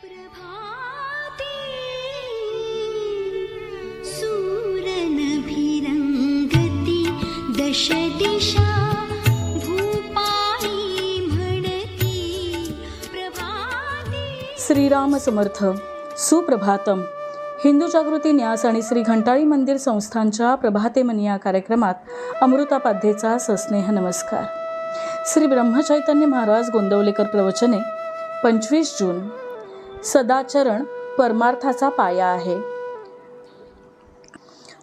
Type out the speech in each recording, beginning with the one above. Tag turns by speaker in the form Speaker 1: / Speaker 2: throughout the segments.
Speaker 1: प्रभाते सूरनभिरंगती दश दिशा भूपाळी म्हणती प्रभाते.
Speaker 2: श्रीराम समर्थ. सुप्रभातम. हिंदू जागृती न्यास आणि श्री घंटाळी मंदिर संस्थांच्या प्रभाते मन या कार्यक्रमात अमृतापाध्येचा सस्नेह नमस्कार. श्री ब्रह्मचैतन्य महाराज गोंदवलेकर प्रवचने 25 जून. सदाचरण परमार्थाचा पाया आहे.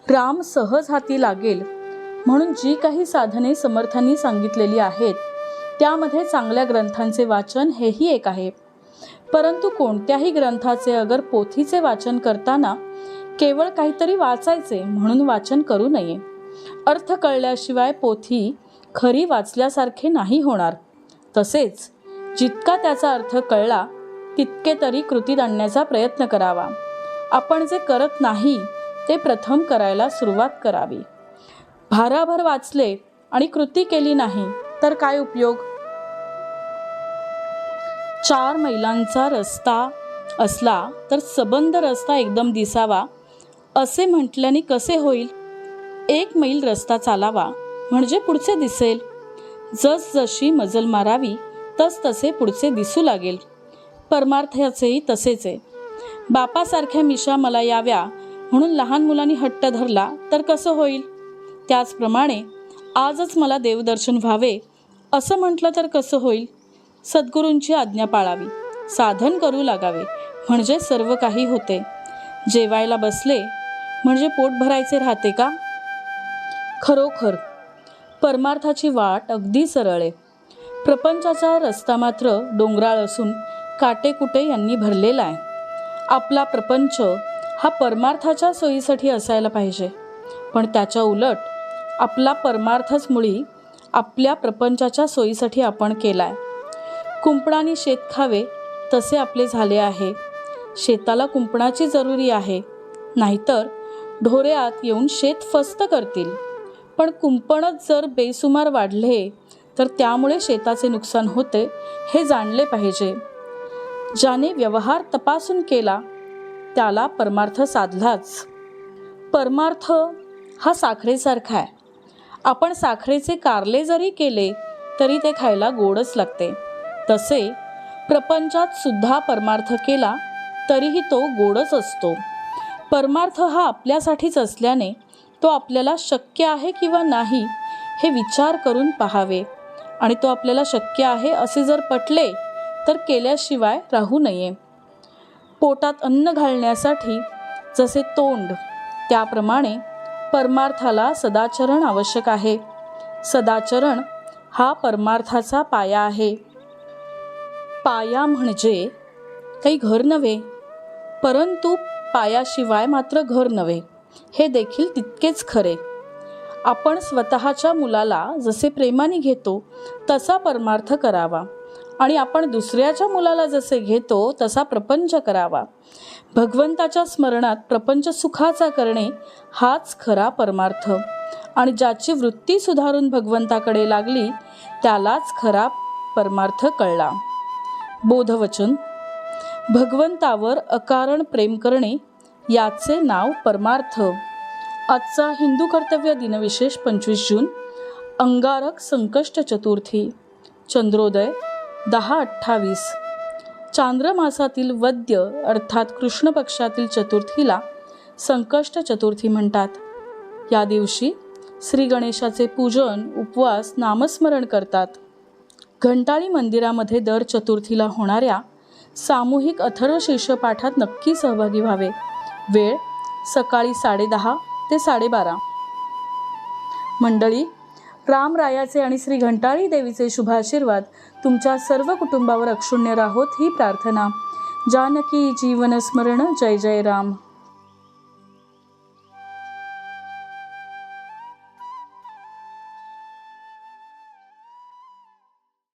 Speaker 2: राम सहज हाती लागेल म्हणून जी काही साधने समर्थांनी सांगितलेली आहेत त्यामध्ये चांगल्या ग्रंथांचे वाचन हेही एक आहे. परंतु कोणत्याही ग्रंथाचे अगर पोथीचे वाचन करताना केवळ काहीतरी वाचायचे म्हणून वाचन करू नये. अर्थ कळल्याशिवाय पोथी खरी वाचल्यासारखे नाही होणार. तसेच जितका त्याचा अर्थ कळला तितके तरी कृतीत आणण्याचा प्रयत्न करावा. आपण जे करत नाही ते प्रथम करायला सुरुवात करावी. भाराभर वाचले आणि कृती केली नाही तर काय उपयोग? 4 मैलांचा रस्ता असला तर सबंध रस्ता एकदम दिसावा असे म्हटल्याने कसे होईल? 1 मैल रस्ता चालावा म्हणजे पुढचे दिसेल. जसजशी मजल मारावी तस तसे पुढचे दिसू लागेल. परमार्थाचेही तसेच आहे. बापासारख्या मिशा मला याव्या म्हणून लहान मुलांनी हट्ट धरला तर कसं होईल? त्याचप्रमाणे आजच मला देवदर्शन व्हावे असं म्हटलं तर कसं होईल? सद्गुरूंची आज्ञा पाळावी, साधन करू लागावे म्हणजे सर्व काही होते. जेवायला बसले म्हणजे पोट भरायचे राहते का? खरोखर परमार्थाची वाट अगदी सरळ आहे. प्रपंचाचा रस्ता मात्र डोंगराळ असून काटेकुटे यांनी भरलेला आहे. आपला प्रपंच हा परमार्थाच्या सोयीसाठी असायला पाहिजे, पण त्याच्या उलट आपला परमार्थच मुळी आपल्या प्रपंचाच्या सोयीसाठी आपण केलाय. कुंपणाने शेत खावे तसे आपले झाले आहे. शेताला कुंपणाची जरुरी आहे, नाहीतर ढोरे आत येऊन शेत फस्त करतील. पण कुंपणच जर बेसुमार वाढले तर त्यामुळे शेताचे नुकसान होते हे जाणले पाहिजे. ज्याने व्यवहार तपासून केला त्याला परमार्थ साधलाच. परमार्थ हा साखरेसारखा आहे. आपण साखरेचे कारले जरी केले तरी ते खायला गोडच लागते. तसे प्रपंचात सुद्धा परमार्थ केला तरीही तो गोडच असतो. परमार्थ हा आपल्यासाठीच असल्याने तो आपल्याला शक्य आहे किंवा नाही हे विचार करून पाहावे आणि तो आपल्याला शक्य आहे असे जर पटले तर केल्याशिवाय राहू नये. पोटात अन्न घालण्यासाठी जसे तोंड त्याप्रमाणे परमार्थाला सदाचरण आवश्यक आहे. सदाचरण हा परमार्थाचा पाया आहे. पाया म्हणजे काही घर नव्हे, परंतु पायाशिवाय मात्र घर नव्हे हे देखील तितकेच खरे. आपण स्वतःच्या मुलाला जसे प्रेमाने घेतो तसा परमार्थ करावा आणि आपण दुसऱ्याच्या मुलाला जसे घेतो तसा प्रपंच करावा. भगवंताच्या स्मरणात प्रपंच सुखाचा करणे हाच खरा परमार्थ आणि ज्याची वृत्ती सुधारून भगवंताकडे लागली त्यालाच खरा परमार्थ कळला. बोधवचन. भगवंतावर अकारण प्रेम करणे याचे नाव परमार्थ. आजचा हिंदू कर्तव्य दिनविशेष 25 जून. अंगारक संकष्ट चतुर्थी. चंद्रोदय 10:28. चांद्रमासातील वद्य अर्थात कृष्ण पक्षातील चतुर्थीला संकष्ट चतुर्थी म्हणतात. या दिवशी श्री गणेशाचे पूजन, उपवास, नामस्मरण करतात. घंटाळी मंदिरामध्ये दर चतुर्थीला होणाऱ्या सामूहिक अथर्वशीर्ष पाठात नक्की सहभागी व्हावे. वेळ सकाळी 10:30 ते 12:30. मंडळी, रामरायाचे आणि श्री घंटाळी देवीचे शुभाशीर्वाद तुमच्या सर्व कुटुंबावर अक्षुण्य राहोत ही प्रार्थना. जानकी जीवन स्मरण. जय जय राम.